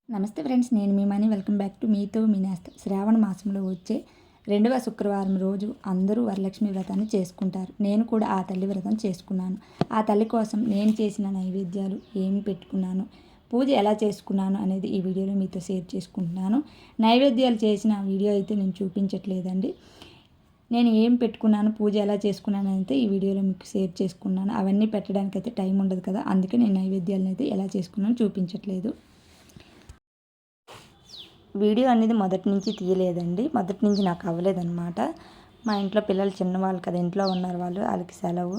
నమస్తే ఫ్రెండ్స్, నేను మీ money. Welcome back to మీతో మీ నేస్తం. శ్రావణ మాసంలో వచ్చే 2వ శుక్రవారం రోజు అందరూ వరలక్ష్మి వ్రతాన్ని చేసుకుంటారు. నేను కూడా ఆ తల్లి వ్రతం చేసుకున్నాను. ఆ తల్లి కోసం నేను చేసిన నైవేద్యాలు ఏమి పెట్టుకున్నాను, పూజ ఎలా చేసుకున్నాను అనేది ఈ వీడియోలో మీతో షేర్ చేసుకుంటున్నాను. నైవేద్యాలు చేసిన వీడియో అయితే నేను చూపించట్లేదండి. నేను ఏం పెట్టుకున్నాను, పూజ ఎలా చేసుకున్నాను అయితే ఈ వీడియోలో మీకు షేర్ చేసుకున్నాను. అవన్నీ పెట్టడానికైతే టైం ఉండదు కదా, అందుకే నేను నైవేద్యాలను అయితే ఎలా చేసుకున్నాను చూపించట్లేదు. వీడియో అనేది మొదటి నుంచి తీయలేదండి, మొదటి నుంచి నాకు అవ్వలేదన్నమాట. మా ఇంట్లో పిల్లలు చిన్నవాళ్ళు కదా, ఇంట్లో ఉన్నారు వాళ్ళు, వాళ్ళకి సెలవు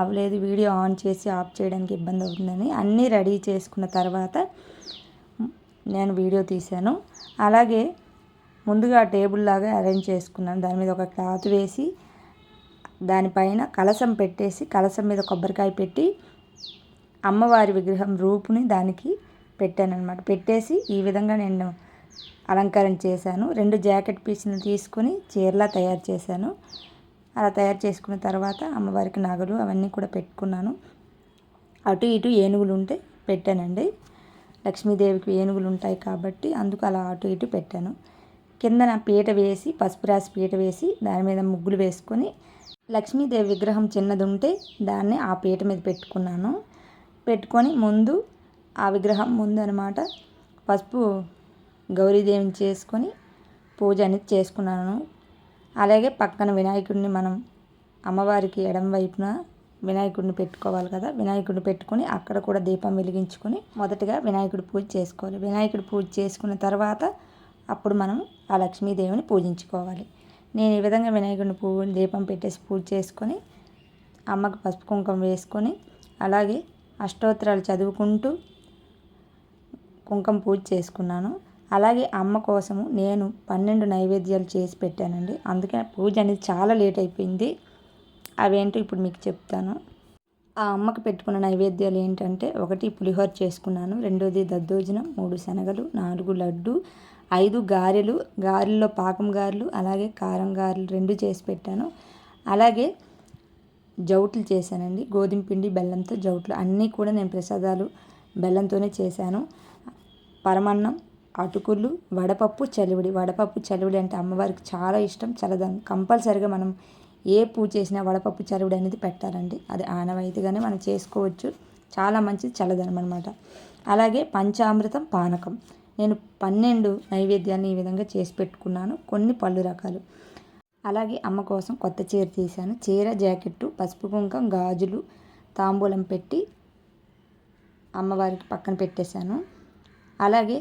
అవ్వలేదు. వీడియో ఆన్ చేసి ఆఫ్ చేయడానికి ఇబ్బంది అవుతుందని అన్నీ రెడీ చేసుకున్న తర్వాత నేను వీడియో తీశాను. అలాగే ముందుగా టేబుల్ లాగా అరేంజ్ చేసుకున్నాను. దాని మీద ఒక క్లాత్ వేసి దానిపైన కలశం పెట్టేసి, కలశం మీద కొబ్బరికాయ పెట్టి అమ్మవారి విగ్రహం రూపుని దానికి పెట్టాను అనమాట. పెట్టేసి ఈ విధంగా నేను అలంకరణ చేశాను. 2 జాకెట్ పీసులు తీసుకొని చీరలా తయారు చేశాను. అలా తయారు చేసుకున్న తర్వాత అమ్మవారికి నగలు అవన్నీ కూడా పెట్టుకున్నాను. అటు ఇటు ఏనుగులు ఉంటే పెట్టానండి. లక్ష్మీదేవికి ఏనుగులు ఉంటాయి కాబట్టి అందుకు అలా అటు ఇటు పెట్టాను. కిందన పీట వేసి, పసుపు రాసి పీట వేసి దాని మీద ముగ్గులు వేసుకొని లక్ష్మీదేవి విగ్రహం చిన్నది ఉంటే దాన్ని ఆ పీట మీద పెట్టుకున్నాను. పెట్టుకొని ముందు ఆ విగ్రహం ముందు అనమాట పసుపు గౌరీదేవిని చేసుకొని పూజ అనేది చేసుకున్నాను. అలాగే పక్కన వినాయకుడిని, మనం అమ్మవారికి ఎడమ వైపున వినాయకుడిని పెట్టుకోవాలి కదా, వినాయకుడిని పెట్టుకొని అక్కడ కూడా దీపం వెలిగించుకొని మొదటగా వినాయకుడి పూజ చేసుకోవాలి. వినాయకుడి పూజ చేసుకున్న తర్వాత అప్పుడు మనం ఆ లక్ష్మీదేవిని పూజించుకోవాలి. నేను ఈ విధంగా వినాయకుడిని దీపం పెట్టేసి పూజ చేసుకొని అమ్మకు పసుపు కుంకుమ వేసుకొని అలాగే అష్టోత్తరాలు చదువుకుంటూ కుంకుమ పూజ చేసుకున్నాను. అలాగే అమ్మ కోసము నేను 12 నైవేద్యాలు చేసి పెట్టానండి. అందుకే పూజ అనేది చాలా లేట్ అయిపోయింది. అవేంటో ఇప్పుడు మీకు చెప్తాను. ఆ అమ్మకు పెట్టుకున్న నైవేద్యాలు ఏంటంటే, 1 పులిహోర చేసుకున్నాను, 2ది దద్దోజనం, 3 శనగలు, 4 లడ్డు, 5 గారెలు, గారెల్లో పాకం గారెలు అలాగే కారం గారెలు 2 చేసి పెట్టాను. అలాగే జౌట్లు చేశానండి, గోధుమ పిండి బెల్లంతో జౌట్లు అన్నీ కూడా నేను ప్రసాదాలు బెల్లంతోనే చేశాను. పరమాన్నం, అటుకులు, వడపప్పు చలివిడి. వడపప్పు చలివిడి అంటే అమ్మవారికి చాలా ఇష్టం, చల్లదనం. కంపల్సరిగా మనం ఏ పూజ చేసినా వడపప్పు చలివిడి అనేది పెట్టాలండి. అది ఆనవాయితీగానే మనం చేసుకోవచ్చు, చాలా మంచిది, చల్లదనం అనమాట. అలాగే పంచామృతం, పానకం. నేను 12 నైవేద్యాన్ని ఈ విధంగా చేసి పెట్టుకున్నాను. కొన్ని పళ్ళు రకాలు. అలాగే అమ్మ కోసం కొత్త చీర తీశాను. చీర, జాకెట్టు, పసుపు కుంకం, గాజులు, తాంబూలం పెట్టి అమ్మవారికి పక్కన పెట్టేశాను. అలాగే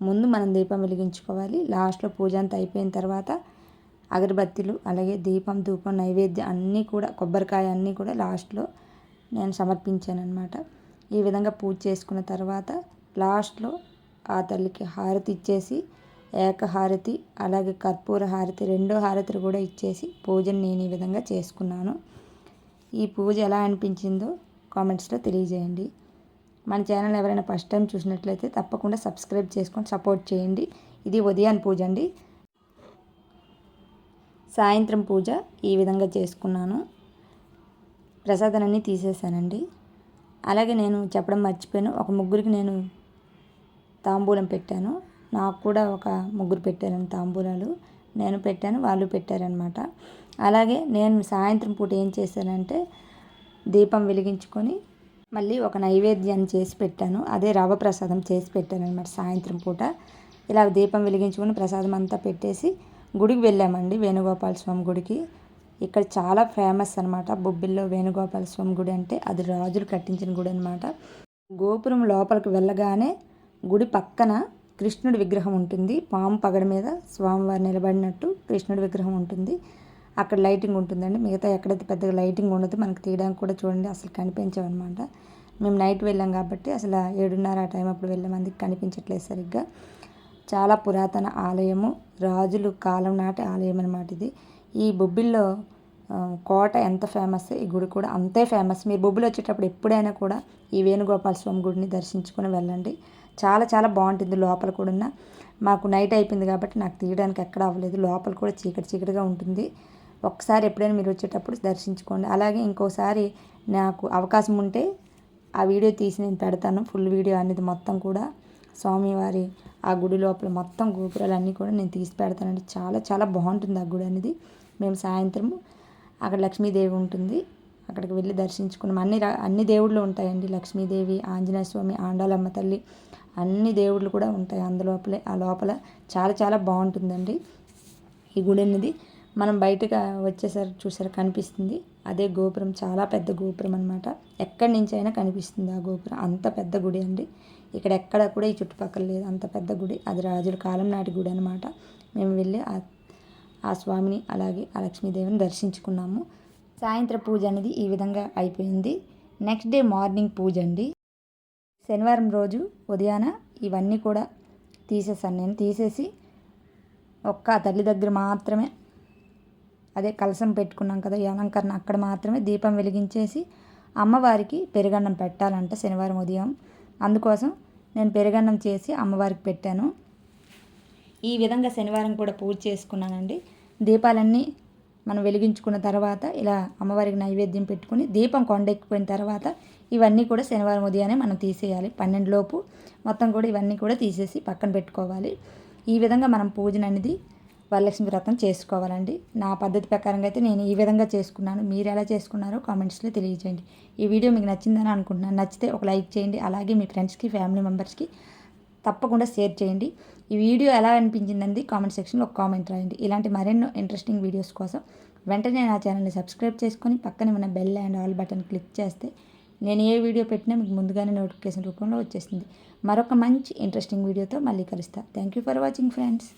ముందు మనం దీపం వెలిగించుకోవాలి. లాస్ట్లో పూజ అంతా అయిపోయిన తర్వాత అగరబత్తీలు అలాగే దీపం, ధూపం, నైవేద్యం అన్నీ కూడా, కొబ్బరికాయ అన్నీ కూడా లాస్ట్లో నేను సమర్పించాను అనమాట. ఈ విధంగా పూజ చేసుకున్న తర్వాత లాస్ట్లో ఆ తల్లికి హారతి ఇచ్చేసి, ఏకహారతి అలాగే కర్పూర హారతి, 2వ హారతిని కూడా ఇచ్చేసి పూజను నేను ఈ విధంగా చేసుకున్నాను. ఈ పూజ ఎలా అనిపించిందో కామెంట్స్లో తెలియజేయండి. మన ఛానల్ ఎవరైనా ఫస్ట్ టైం చూసినట్లయితే తప్పకుండా సబ్స్క్రైబ్ చేసుకొని సపోర్ట్ చేయండి. ఇది ఉదయాన్ని పూజ అండి. సాయంత్రం పూజ ఈ విధంగా చేసుకున్నాను. ప్రసాదాలన్నీ తీసేసానండి. అలాగే నేను చెప్పడం మర్చిపోయాను, ఒక ముగ్గురికి నేను తాంబూలం పెట్టాను. నాకు కూడా ఒక ముగ్గురు పెట్టారని తాంబూలాలు. నేను పెట్టాను, వాళ్ళు పెట్టారనమాట. అలాగే నేను సాయంత్రం పూట ఏం చేశానంటే, దీపం వెలిగించుకొని మళ్ళీ ఒక నైవేద్యాన్ని చేసి పెట్టాను. అదే రవ్వ ప్రసాదం చేసి పెట్టాను అనమాట సాయంత్రం పూట. ఇలా దీపం వెలిగించుకొని ప్రసాదం అంతా పెట్టేసి గుడికి వెళ్ళామండి, వేణుగోపాల స్వామి గుడికి. ఇక్కడ చాలా ఫేమస్ అనమాట బొబ్బిల్లో వేణుగోపాల స్వామి గుడి అంటే. అది రాజులు కట్టించిన గుడి అనమాట. గోపురం లోపలికి వెళ్ళగానే గుడి పక్కన కృష్ణుడి విగ్రహం ఉంటుంది. పాము పగడ మీద స్వామివారు నిలబడినట్టు కృష్ణుడి విగ్రహం ఉంటుంది. అక్కడ లైటింగ్ ఉంటుందండి. మిగతా ఎక్కడైతే పెద్దగా లైటింగ్ ఉండదు, మనకు తీయడానికి కూడా చూడండి అసలు కనిపించవన్నమాట. మేము నైట్ వెళ్ళాం కాబట్టి అసలు 7:30 ఆ టైం అప్పుడు వెళ్ళే మందికి కనిపించట్లేదు సరిగ్గా. చాలా పురాతన ఆలయము, రాజులు కాలం నాటి ఆలయం అనమాట ఇది. ఈ బొబ్బిల్లో కోట ఎంత ఫేమస్, ఈ గుడి కూడా అంతే ఫేమస్. మీరు బొబ్బిలి వచ్చేటప్పుడు ఎప్పుడైనా కూడా ఈ వేణుగోపాల స్వామి గుడిని దర్శించుకొని వెళ్ళండి. చాలా చాలా బాగుంటుంది. లోపల కూడా మాకు నైట్ అయిపోయింది కాబట్టి నాకు తీయడానికి ఎక్కడ అవ్వలేదు. లోపల కూడా చీకటిగా ఉంటుంది. ఒకసారి ఎప్పుడైనా మీరు వచ్చేటప్పుడు దర్శించుకోండి. అలాగే ఇంకోసారి నాకు అవకాశం ఉంటే ఆ వీడియో తీసి నేను పెడతాను, ఫుల్ వీడియో అనేది మొత్తం కూడా. స్వామివారి ఆ గుడి లోపల మొత్తం గోపురాలన్నీ కూడా నేను తీసి పెడతానండి. చాలా చాలా బాగుంటుంది ఆ గుడి అనేది. మేము సాయంత్రం అక్కడ లక్ష్మీదేవి ఉంటుంది, అక్కడికి వెళ్ళి దర్శించుకున్నాం. అన్ని దేవుళ్ళు ఉంటాయండి, లక్ష్మీదేవి, ఆంజనేయ స్వామి, ఆండాలమ్మ తల్లి, అన్ని దేవుళ్ళు కూడా ఉంటాయి అందులోపలే. ఆ లోపల చాలా చాలా బాగుంటుందండి ఈ గుడి అనేది. మనం బయటకు వచ్చేసరికి చూసారు కనిపిస్తుంది అదే గోపురం, చాలా పెద్ద గోపురం అనమాట. ఎక్కడి నుంచి అయినా కనిపిస్తుంది ఆ గోపురం, అంత పెద్ద గుడి అండి. ఇక్కడ ఎక్కడ కూడా ఈ చుట్టుపక్కల లేదు, అంత పెద్ద గుడి. అది రాజుల కాలం నాటి గుడి అనమాట. మేము వెళ్ళి ఆ స్వామిని అలాగే ఆ లక్ష్మీదేవిని దర్శించుకున్నాము. సాయంత్రం పూజ అనేది ఈ విధంగా అయిపోయింది. నెక్స్ట్ డే మార్నింగ్ పూజ అండి. శనివారం రోజు ఉదయాన ఇవన్నీ కూడా తీసేసాను. నేను తీసేసి ఒక్క తల్లి దగ్గర మాత్రమే, అదే కలశం పెట్టుకున్నాం కదా ఈ అలంకరణ, అక్కడ మాత్రమే దీపం వెలిగించేసి అమ్మవారికి పెరుగన్నం పెట్టాలంట శనివారం ఉదయం. అందుకోసం నేను పెరుగన్నం చేసి అమ్మవారికి పెట్టాను. ఈ విధంగా శనివారం కూడా పూజ చేసుకున్నానండి. దీపాలన్నీ మనం వెలిగించుకున్న తర్వాత ఇలా అమ్మవారికి నైవేద్యం పెట్టుకుని దీపం కొండెక్కిపోయిన తర్వాత ఇవన్నీ కూడా శనివారం ఉదయాన్నే మనం తీసేయాలి. 12 లోపు మొత్తం కూడా ఇవన్నీ కూడా తీసేసి పక్కన పెట్టుకోవాలి. ఈ విధంగా మనం పూజను అనేది వరలక్ష్మి వ్రతం చేసుకోవాలండి. నా పద్ధతి ప్రకారంగా అయితే నేను ఈ విధంగా చేసుకున్నాను. మీరు ఎలా చేసుకున్నారో కామెంట్స్లో తెలియజేయండి. ఈ వీడియో మీకు నచ్చిందని అనుకుంటున్నాను. నచ్చితే ఒక లైక్ చేయండి, అలాగే మీ ఫ్రెండ్స్కి, ఫ్యామిలీ మెంబర్స్కి తప్పకుండా షేర్ చేయండి. ఈ వీడియో ఎలా అనిపించిందండి కామెంట్ సెక్షన్లో ఒక కామెంట్ రాయండి. ఇలాంటి మరెన్నో ఇంట్రెస్టింగ్ వీడియోస్ కోసం వెంటనే నా ఛానల్ని సబ్స్క్రైబ్ చేసుకొని పక్కనే ఉన్న bell and all button click చేస్తే నేను ఏ వీడియో పెట్టినా మీకు ముందుగానే నోటిఫికేషన్ రూపంలో వచ్చేస్తుంది. మరొక మంచి ఇంట్రెస్టింగ్ వీడియోతో మళ్ళీ కలుస్తా. Thank you for watching friends.